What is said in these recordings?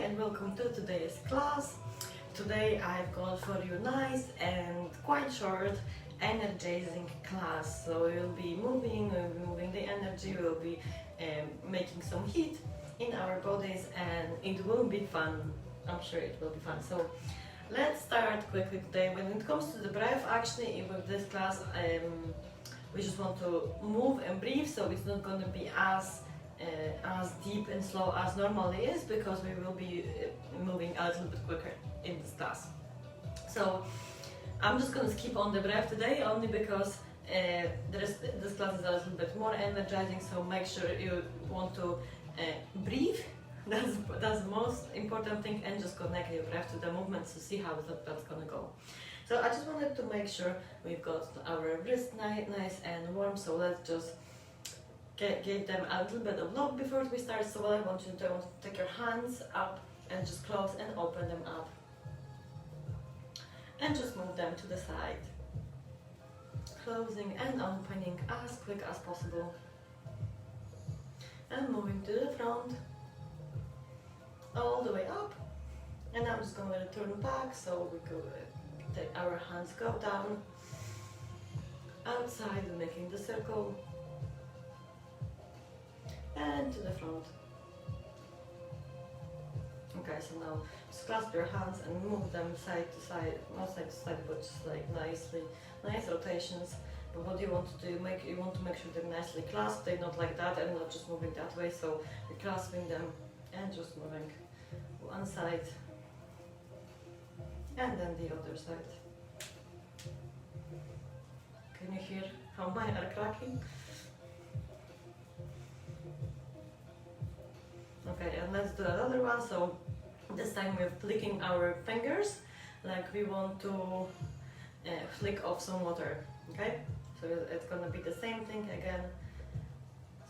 and welcome to today's class. Today I've got for you nice and quite short energizing class. So we'll be moving the energy, we'll be making some heat in our bodies, and it will be fun. I'm sure it will be fun. So let's start quickly today. When it comes to the breath, actually with this class we just want to move and breathe, so it's not going to be as deep and slow as normally is, because we will be moving a little bit quicker in this class. So I'm just going to skip on the breath today, only because this class is a little bit more energizing, so make sure you want to breathe. That's the most important thing, and just connect your breath to the movement to see how that's going to go. So I just wanted to make sure we've got our wrists nice and warm, so let's just give them a little bit of love before we start. So what I want you to do, I want you to take your hands up and just close and open them up. And just move them to the side. Closing and opening as quick as possible. And moving to the front. All the way up. And I'm just going to turn back, so we go, our hands go down. Outside, making the circle. And to the front. Okay, so now just clasp your hands and move them side to side, not side to side, but just like nice rotations. But what you want to do, you want to make sure they're nicely clasped, they're not like that and not just moving that way. So you're clasping them and just moving one side and then the other side. Can you hear how mine are cracking? Okay, and let's do another one. So this time we're flicking our fingers like we want to flick off some water. Okay, so it's gonna be the same thing again.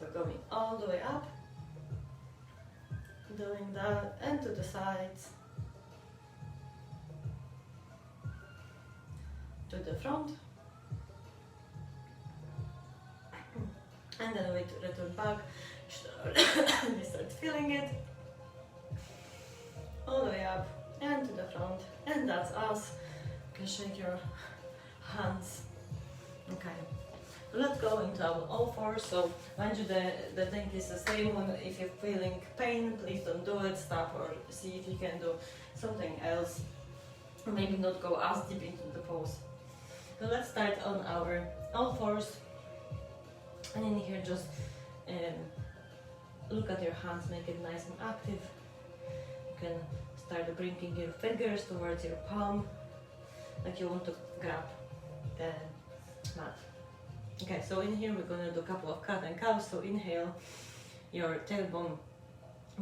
So going all the way up, doing that, and to the sides, to the front, and then we return back. We start feeling it all the way up and to the front, and that's us. You can shake your hands. Okay, let's go into our all fours. So mind you, the thing is the same. If you're feeling pain, please don't do it. Stop or see if you can do something else. Maybe not go as deep into the pose. So let's start on our all fours, and in here just look at your hands, make it nice and active. You can start bringing your fingers towards your palm, like you want to grab the mat. Okay, so in here we're going to do a couple of cat and cows. So inhale, your tailbone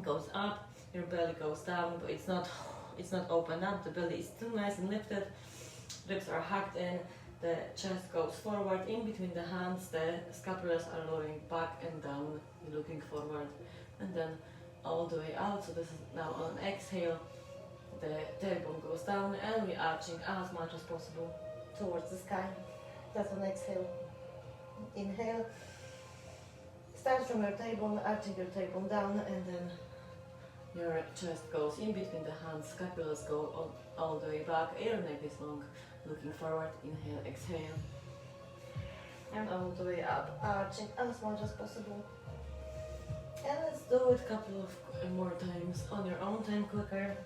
goes up, your belly goes down, but it's not open up. The belly is still nice and lifted. Ribs are hugged in. The chest goes forward in between the hands. The scapulas are lowering back and down, looking forward, and then all the way out. So this is now on exhale. The tailbone goes down and we're arching as much as possible towards the sky. That's on exhale. Inhale. Start from your tailbone, arching your tailbone down, and then your chest goes in between the hands. Scapulas go all the way back. Your neck is long, looking forward. Inhale, exhale, and all the way up, arching as much as possible. And let's do it a couple of more times on your own time, quicker.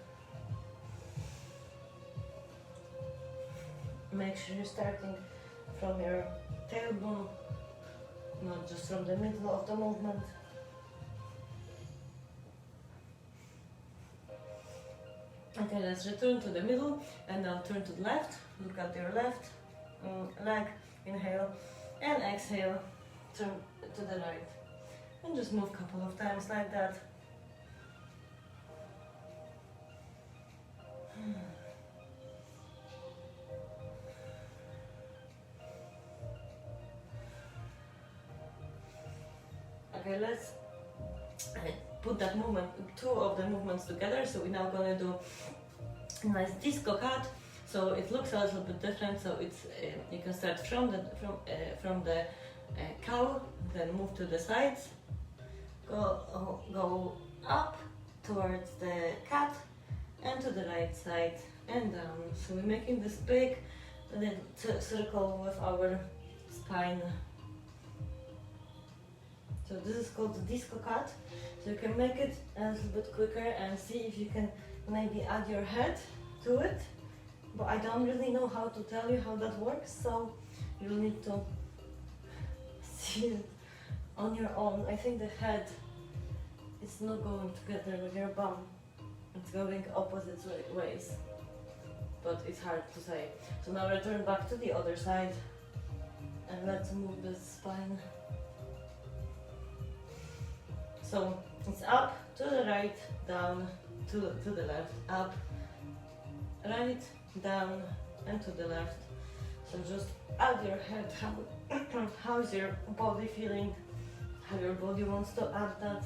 Make sure you're starting from your tailbone, not just from the middle of the movement. Okay, let's return to the middle and now turn to the left. Look at your left leg. Inhale and exhale. Turn to the right. And just move a couple of times like that. Okay, let's put that movement, two of the movements together. So we're now going to do a nice disco cut. So it looks a little bit different. So it's you can start from the cow, then move to the sides, go up, towards the cat and to the right side and down. So we're making this big little circle with our spine. So this is called the disco cat. So you can make it a little bit quicker and see if you can maybe add your head to it. But I don't really know how to tell you how that works, so you'll need to see it on your own. I think the head is not going together with your bum. It's going opposite ways, but it's hard to say. So now return back to the other side and let's move the spine. So it's up, to the right, down, to the left, up, right, down, and to the left. So just add your head, how's your body feeling, how your body wants to add that.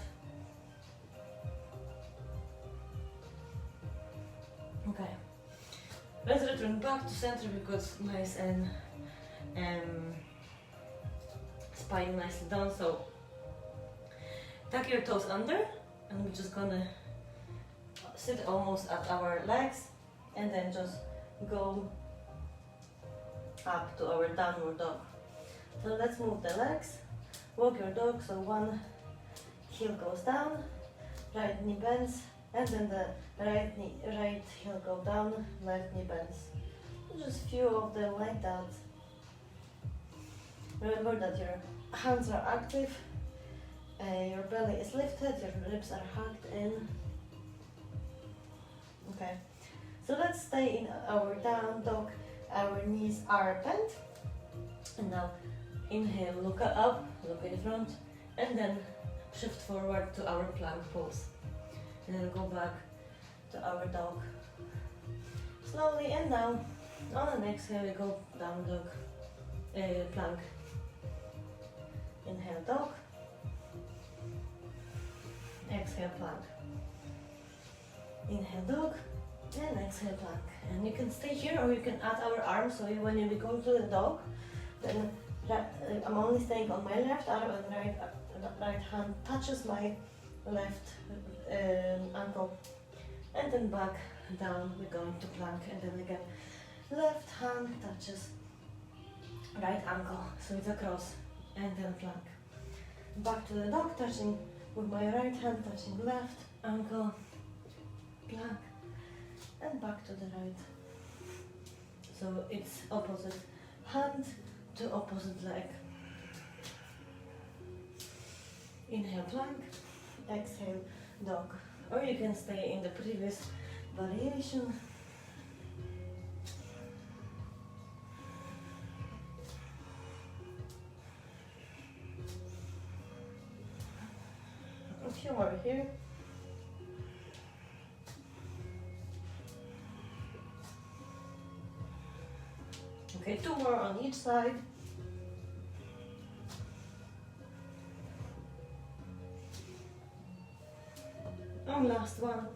Okay, let's return back to center because nice and spine nicely down. So tuck your toes under and we're just gonna sit almost at our legs and then just go up to our downward dog. So let's move the legs, walk your dog, so one heel goes down, right knee bends, and then the right heel go down, left knee bends. Just few of them like that. Remember that your hands are active, your belly is lifted, your ribs are hugged in. Okay, so let's stay in our down dog. Our knees are bent. And now inhale, look up, look in front, and then shift forward to our plank pose. And then go back to our dog. Slowly, and now on the exhale we go down dog, plank. Inhale dog, exhale plank. Inhale dog, and exhale plank. And you can stay here or you can add our arms, so when you go to the dog, then I'm only staying on my left arm and right hand touches my left ankle, and then back down we're going to plank, and then again left hand touches right ankle, so it's a cross, and then plank. Back to the dog, touching with my right hand touching left ankle, plank, and back to the right. So it's opposite hand to opposite leg. Inhale plank, exhale dog, or you can stay in the previous variation. A few more here. Okay, two more on each side. And last one.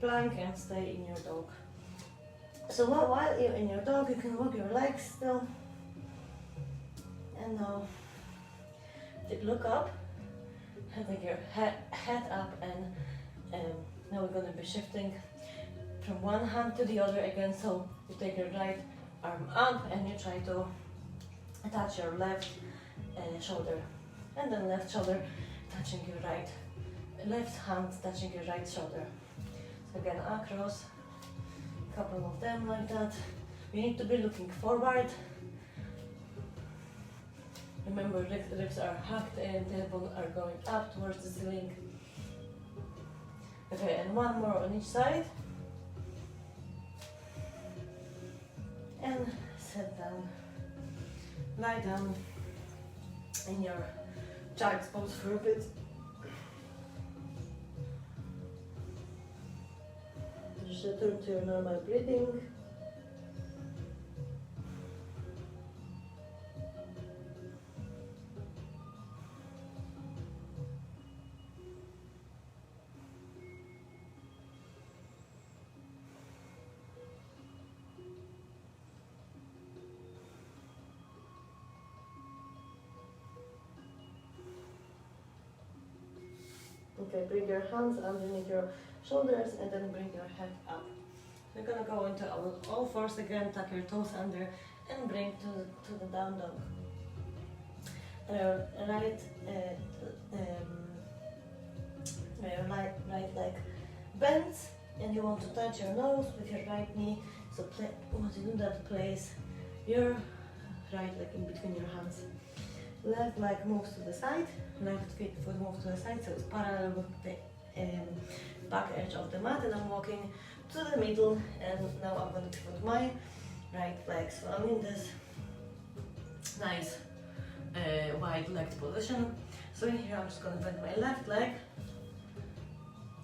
Plank and stay in your dog. So while you're in your dog, you can walk your legs still. And now look up, take your head up, and now we're going to be shifting from one hand to the other again. So you take your right arm up and you try to touch your left shoulder, and then left shoulder touching your right, left hand touching your right shoulder. So again across, a couple of them like that. We need to be looking forward. Remember, ribs are hugged and tailbone are going up towards the ceiling. Okay, and one more on each side. And sit down. Lie down in your child's pose for a bit. Just return to your normal breathing. Okay, bring your hands underneath your shoulders and then bring your head up. We're gonna go into all fours again, tuck your toes under and bring to the down dog. Right leg bends and you want to touch your nose with your right knee. So once you do that, place your right leg in between your hands. Left leg moves to the side, left foot moves to the side, so it's parallel with the back edge of the mat, and I'm walking to the middle, and now I'm going to put my right leg. So I'm in this nice wide-legged position. So in here I'm just going to bend my left leg,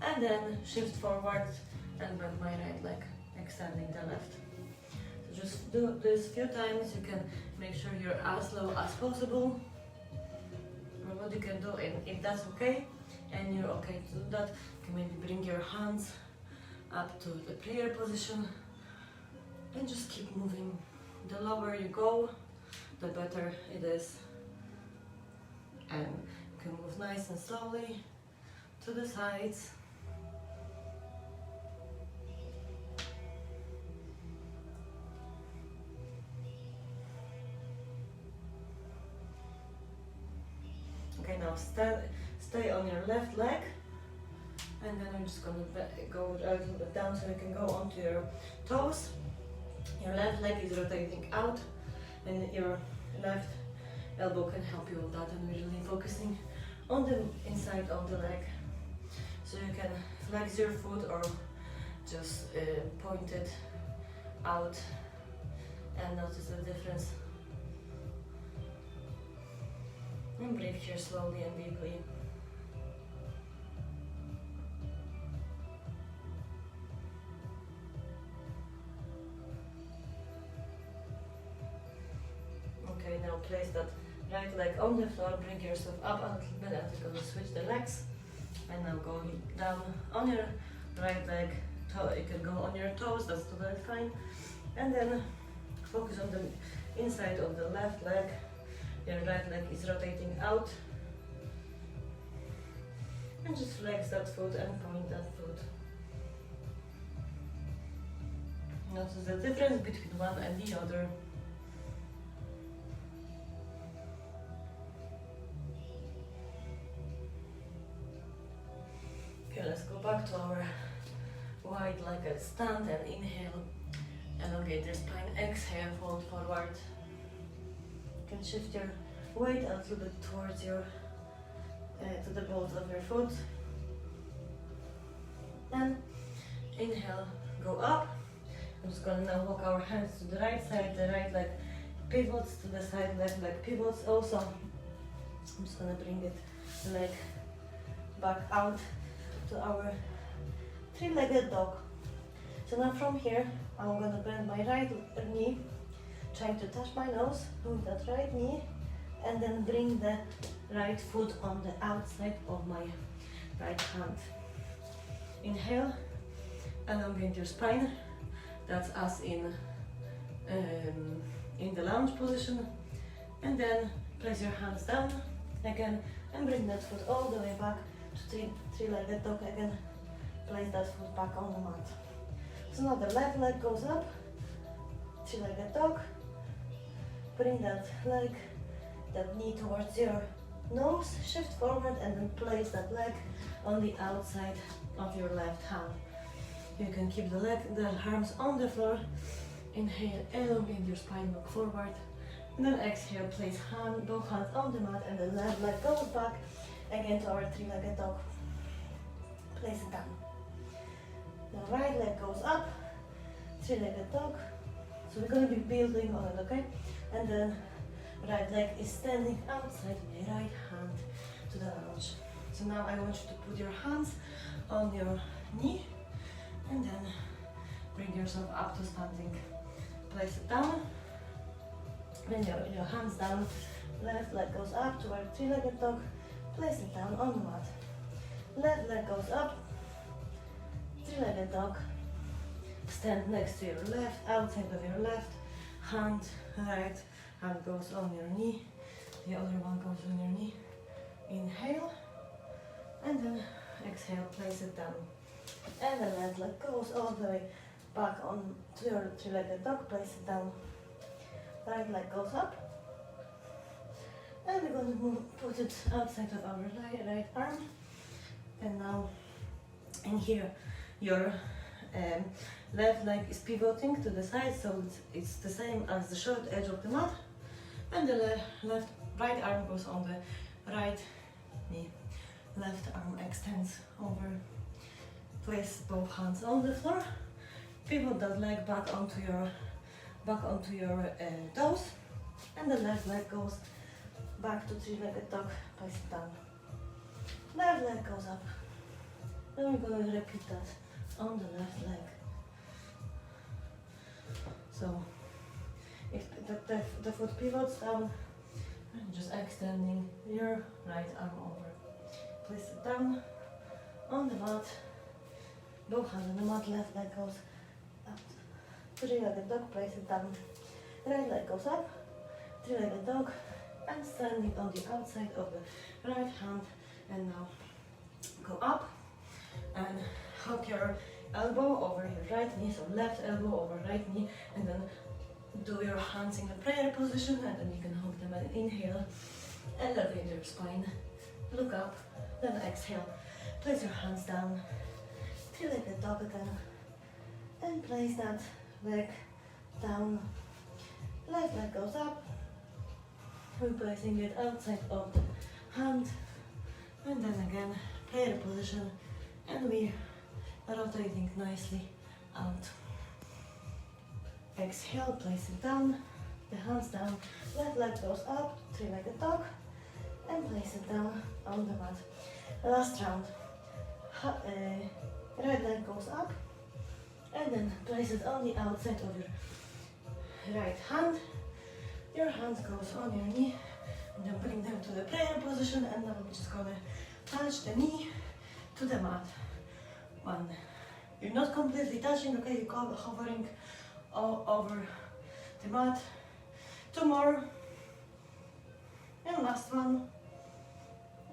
and then shift forward and bend my right leg, extending the left. So just do this a few times. You can make sure you're as low as possible. And what you can do, and if that's okay, and you're okay to do that, you can maybe bring your hands up to the prayer position and just keep moving. The lower you go, the better it is. And you can move nice and slowly to the sides. Okay, now stay on your left leg, and then I'm just going to go a little bit down so you can go onto your toes. Your left leg is rotating out, and your left elbow can help you with that, and we're really focusing on the inside of the leg. So you can flex your foot or just point it out and notice the difference. And breathe here slowly and deeply. Okay, now place that right leg on the floor, bring yourself up a little bit, and you're going to switch the legs. And now go down on your right leg, you can go on your toes, that's totally fine. And then focus on the inside of the left leg. Your right leg is rotating out. And just flex that foot and point that foot. Notice the difference between one and the other. Okay, let's go back to our wide-legged stand and inhale, elongate your spine, exhale, fold forward. You can shift your weight a little bit towards your, to the balls of your foot. And inhale, go up. I'm just going to now walk our hands to the right side, the right leg pivots to the side, left leg pivots also. I'm just going to bring it leg back out to our three-legged dog. So now from here, I'm going to bend my right knee, trying to touch my nose with that right knee, and then bring the right foot on the outside of my right hand. Inhale, elongate your spine. That's us in the lounge position. And then place your hands down again and bring that foot all the way back to three-legged dog again. Place that foot back on the mat. So now the left leg goes up, three-legged dog. Bring that leg, that knee towards your nose, shift forward, and then place that leg on the outside of your left hand. You can keep the arms on the floor. Inhale, elongate your spine, look forward. And then exhale, place both hands on the mat, and the left leg goes back again to our three-legged dog. Place it down. The right leg goes up, three-legged dog. So we're going to be building on it, okay? And then right leg is standing outside my right hand to the lounge. So now I want you to put your hands on your knee and then bring yourself up to standing. Place it down. Bring your hands down. Left leg goes up to our three-legged dog. Place it down on the mat. Left leg goes up. Three-legged dog. Stand next to your left, outside of your left hand. Right hand goes on your knee. The other one goes on your knee. Inhale. And then exhale, place it down. And the left leg goes all the way back on to your three-legged dog, place it down. Right leg goes up. And we're going to put it outside of our right arm. And now, in here, your left leg is pivoting to the side, so it's the same as the short edge of the mat. And the right arm goes on the right knee. Left arm extends over. Place both hands on the floor. Pivot that leg back onto your toes, and the left leg goes back to three-legged dog. Place it down. Left leg goes up. Then we're going to repeat that on the left leg. So if the foot pivots down, just extending your right arm over. Place it down on the mat. Both hands on the mat. Left leg goes up. Three-legged dog. Place it down. Right leg goes up. Three-legged dog. And standing on the outside of the right hand. And now go up and hook your elbow over your right knee. So left elbow over right knee, and then do your hands in the prayer position, and then you can hook them and inhale. Elevate your spine. Look up. Then exhale. Place your hands down. Three-legged dog again. And place that leg down. Left leg goes up. Replacing it outside of the hand. And then again, prayer position. And we are rotating nicely out. Exhale, place it down. The hands down. Left leg goes up. Three-legged dog. And place it down on the mat. Last round. Right leg goes up. And then place it on the outside of your right hand. Your hands goes on your knee. And then bring them to the prayer position. And now we're just gonna touch the knee to the mat. One. You're not completely touching, okay? You're hovering over the mat. Two more. And last one.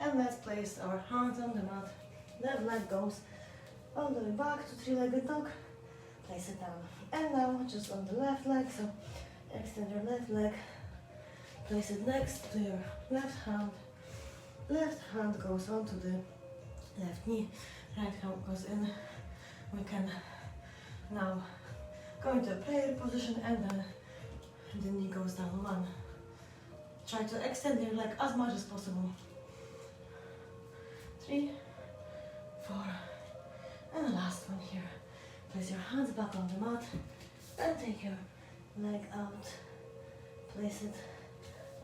And let's place our hands on the mat. Left leg goes all the way back to three-legged dog. Place it down. And now just on the left leg, so extend your left leg. Place it next to your left hand. Left hand goes onto the left knee. Right hand goes in. We can now go into a prayer position, and then the knee goes down. One. Try to extend your leg as much as possible. 3, 4, and the last one here. Place your hands back on the mat and take your leg out. Place it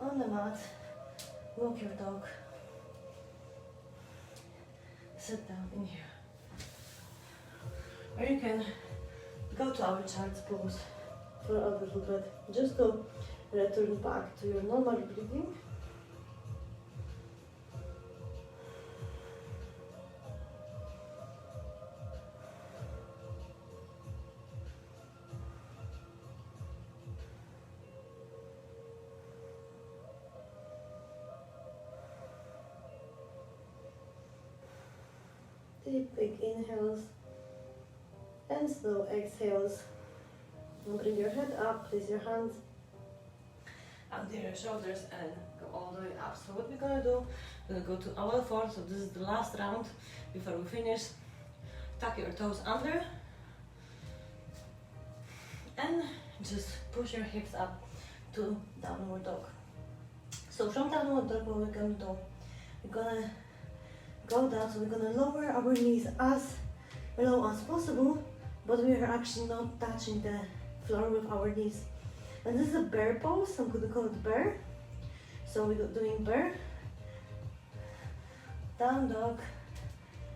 on the mat. Walk your dog. Sit down in here. Or you can go to our child's pose for a little bit, just to return back to your normal breathing. Deep, big inhales and slow exhales. And bring your head up, place your hands under your shoulders and go all the way up. So what we're gonna do, we're gonna go to owl form. So this is the last round before we finish. Tuck your toes under and just push your hips up to downward dog. So from downward dog, what we're gonna do, we're gonna go down, so we're gonna lower our knees as low as possible, but we are actually not touching the floor with our knees. And this is a bear pose, so I'm gonna call it bear. So we're doing bear, down dog,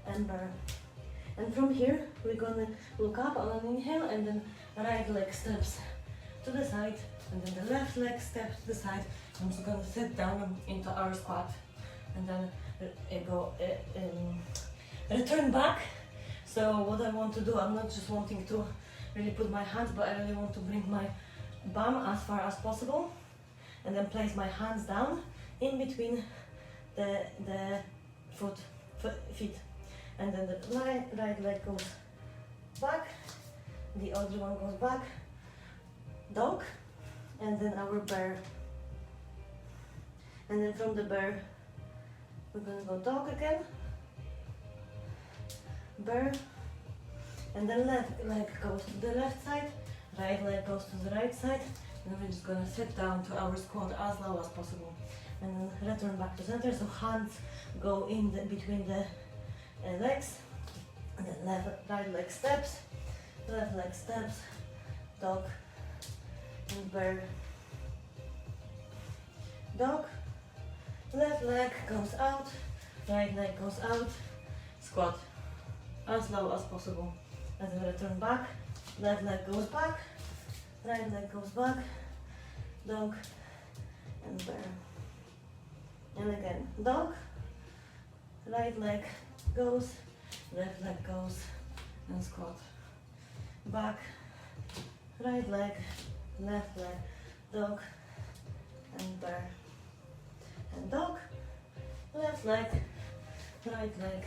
and bear. And from here, we're gonna look up on an inhale, and then right leg steps to the side, and then the left leg steps to the side. I'm just gonna sit down into our squat, and then return back. So what I want to do, I'm not just wanting to really put my hands, but I really want to bring my bum as far as possible, and then place my hands down in between the feet, and then the right leg goes back, the other one goes back, dog, and then our bear. And then from the bear, we're gonna go dog again, bear, and then left leg goes to the left side, right leg goes to the right side, and we're just gonna sit down to our squat as low as possible. And then return back to center, so hands go in between the legs, and then right leg steps, left leg steps, dog, and bear, dog, left leg goes out, right leg goes out, squat, as low as possible. And then return back, left leg goes back, right leg goes back, dog, and bear. And again, dog, right leg goes, left leg goes, and squat. Back, right leg, left leg, dog, and bear. And dog, left leg, right leg,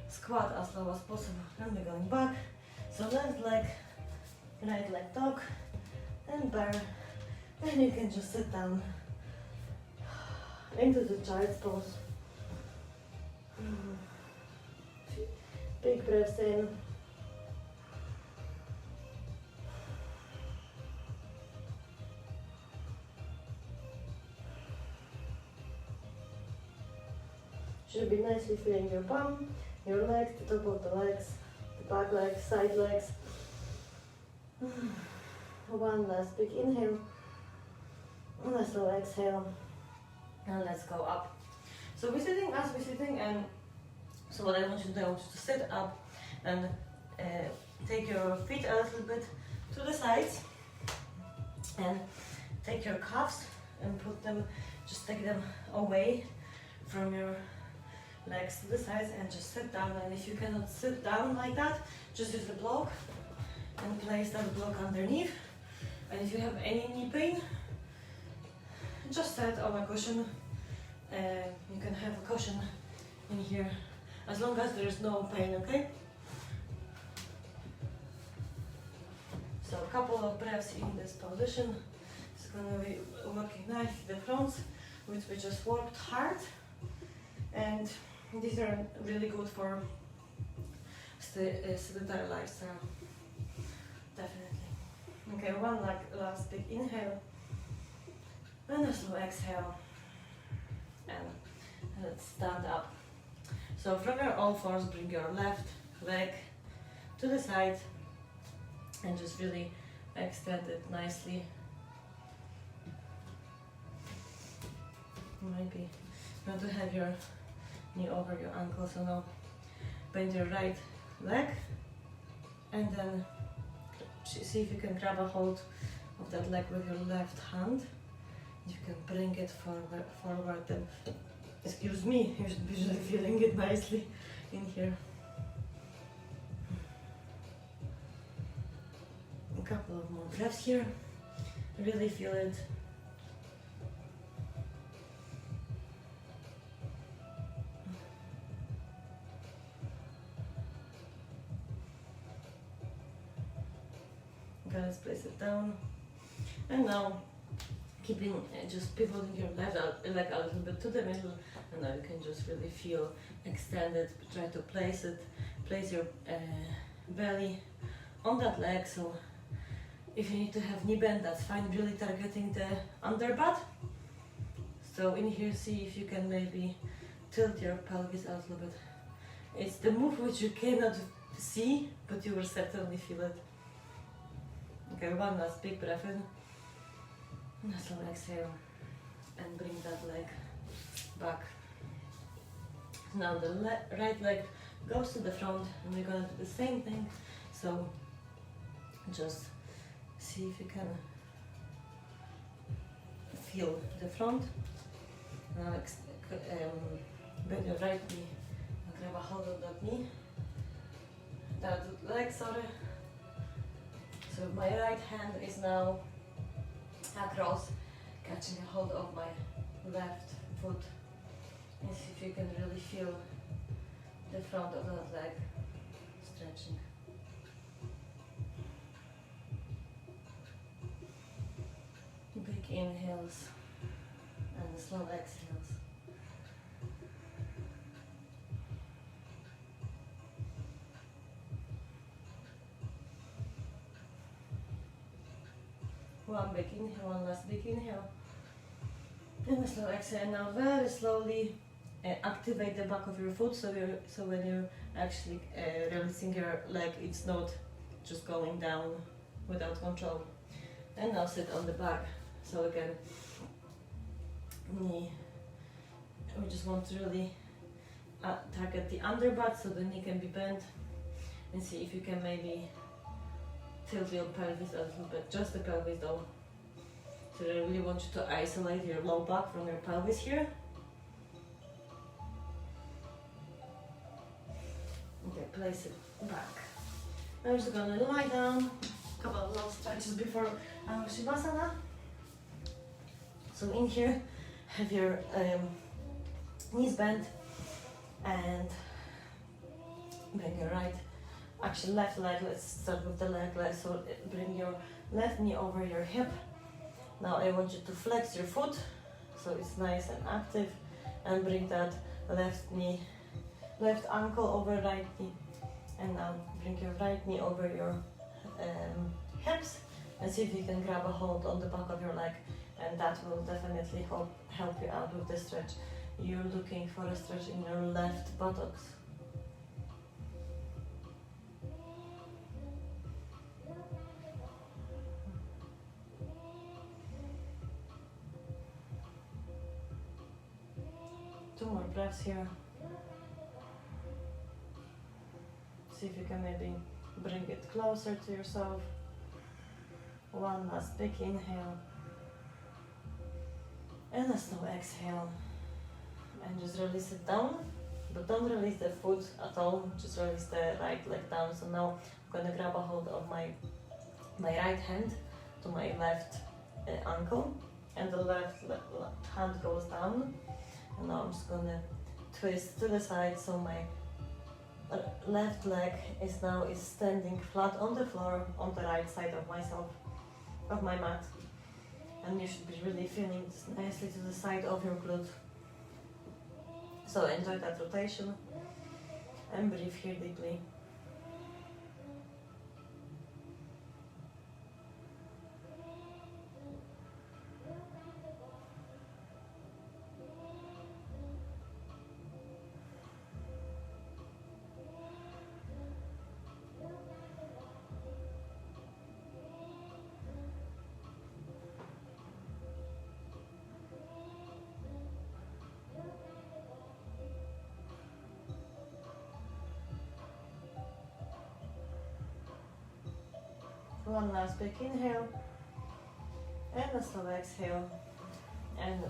squat as low as possible. And we're going back. So left leg, right leg, dog, and bear. And you can just sit down into the child's pose. Big breaths in. Should be nicely feeling your bum, your legs, the top of the legs, the back legs, side legs. One last big inhale. One slow exhale. And let's go up. So we're sitting as we're sitting, and so what I want you to do, I want you to sit up and take your feet a little bit to the sides and take your calves and put them, just take them away from your legs to the sides and just sit down. And if you cannot sit down like that, just use the block and place that block underneath. And if you have any knee pain, just sit on a cushion. You can have a cushion in here as long as there is no pain, okay? So a couple of breaths in this position. It's going to be working nicely the fronts, which we just worked hard. And these are really good for sedentary lifestyle, definitely. Okay, one last big inhale. And a slow exhale. And let's stand up. So from your all fours, bring your left leg to the side and just really extend it nicely. Maybe you want to have your knee over your ankle, so now bend your right leg and then see if you can grab a hold of that leg with your left hand. You can bring it forward and, excuse me, you should be really feeling it nicely in here. A couple of more breaths here, really feel it. Okay, let's place it down. And now, keeping just pivoting your left leg a little bit to the middle, and now you can just really feel extended. Try to place your belly on that leg. So if you need to have knee bend, that's fine. Really targeting the underbutt. So in here, see if you can maybe tilt your pelvis a little bit. It's the move which you cannot see, but you will certainly feel it. Okay, one last big breath in. And a slow exhale, and bring that leg back. Now the right leg goes to the front, and we're gonna do the same thing. So just see if you can feel the front. Now bend your right knee and grab a hold of that knee, that leg, sorry. So my right hand is now across, catching a hold of my left foot, and see if you can really feel the front of the leg, stretching. Big inhales and slow exhales. One big inhale, one last big inhale. And a slow exhale. And now very slowly activate the back of your foot, so when you're actually releasing your leg, it's not just going down without control. And now sit on the back. So again, knee. We just want to really target the underbutt, so the knee can be bent, and see if you can maybe tilt your pelvis a little bit, just the pelvis though. So I really want you to isolate your low back from your pelvis here. Okay, place it back. Now we're just gonna lie down, a couple of long stretches before our Shavasana. So in here, have your knees bent and bring your left leg, let's start with the leg, so bring your left knee over your hip. Now I want you to flex your foot, so it's nice and active, and bring that left ankle over right knee, and now bring your right knee over your hips, and see if you can grab a hold on the back of your leg, and that will definitely help you out with the stretch. You're looking for a stretch in your left buttocks. Two more breaths here. See if you can maybe bring it closer to yourself. One last big inhale. And a slow exhale. And just release it down. But don't release the foot at all. Just release the right leg down. So now I'm going to grab a hold of my right hand to my left ankle. And the left hand goes down. And now I'm just going to twist to the side, so my left leg is standing flat on the floor on the right side of my mat. And you should be really feeling this nicely to the side of your glute. So enjoy that rotation and breathe here deeply. One last big inhale and a slow exhale, and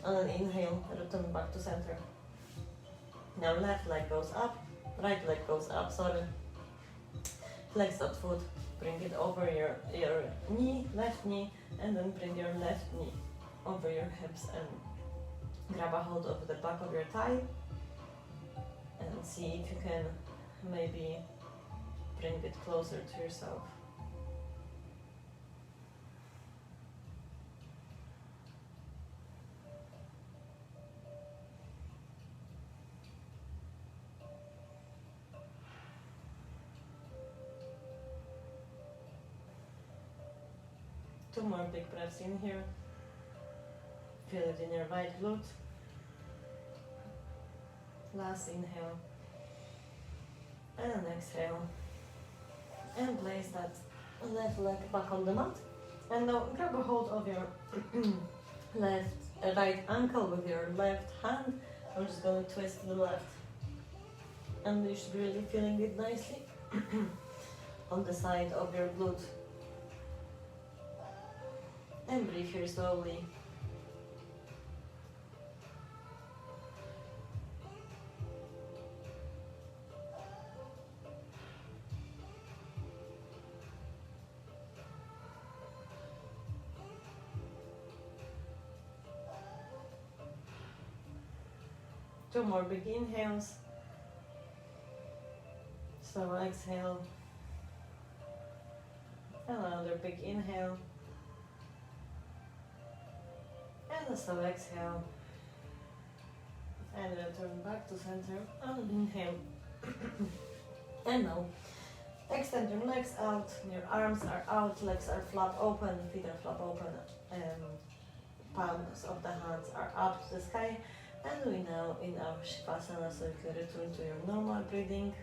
on an inhale, return back to center. Now left leg goes up, right leg goes up, sorry. Flex that foot, bring it over your knee, left knee, and then bring your left knee over your hips and grab a hold of the back of your thigh, and see if you can maybe bring it closer to yourself. Two more big breaths in here. Feel it in your right glute. Last inhale. And an exhale. And place that left leg back on the mat. And now grab a hold of your right ankle with your left hand. I'm just going to twist to the left. And you should be really feeling it nicely on the side of your glute. And breathe here slowly. Two more big inhales. So exhale. Another big inhale. And a slow exhale. And return back to center. And inhale. And now, extend your legs out. Your arms are out, legs are flat open, feet are flat open. Palms of the hands are up to the sky. And we now in our Shavasana, so you can return to your normal breathing.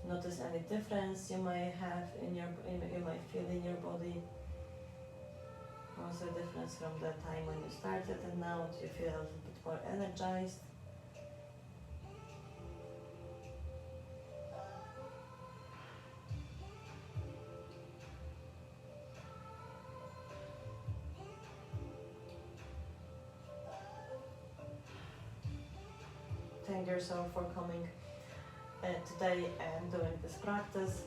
Notice any difference you might have you might feel in your body. Also difference from the time when you started and now. Do you feel a little bit more energized? Thank yourself for coming today and doing this practice.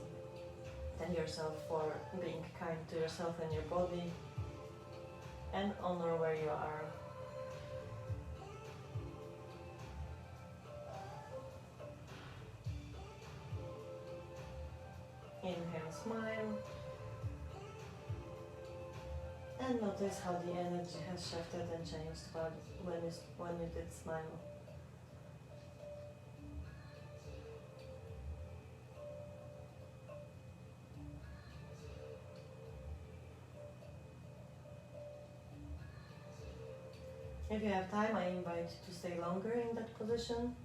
Thank yourself for being kind to yourself and your body, and honor where you are. Inhale, smile. And notice how the energy has shifted and changed when you did smile. If you have time, I invite you to stay longer in that position.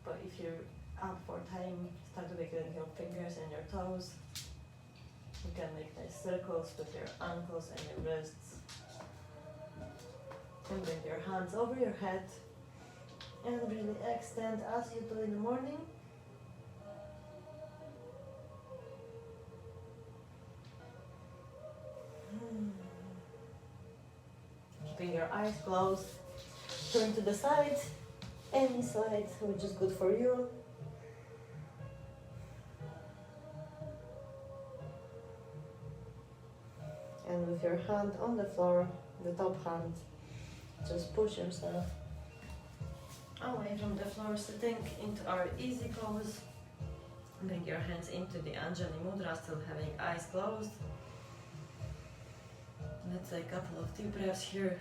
But if you're up for time, start wiggling your fingers and your toes. You can make nice circles with your ankles and your wrists. And bring your hands over your head. And really extend as you do in the morning. Keeping your eyes closed. Turn to the side, any side which is good for you. And with your hand on the floor, the top hand, just push yourself away from the floor, sitting into our easy pose. Bring your hands into the Anjali Mudra, still having eyes closed. Let's take a couple of deep breaths here.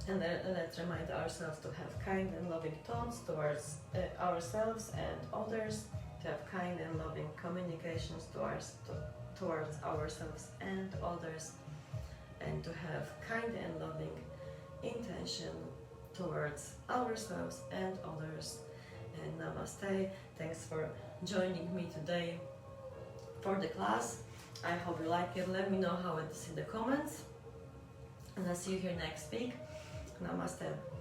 And let's remind ourselves to have kind and loving thoughts towards ourselves and others, to have kind and loving communications towards ourselves and others, and to have kind and loving intention towards ourselves and others. And namaste. Thanks for joining me today for the class. I hope you like it. Let me know how it is in the comments. And I'll see you here next week. Namaste.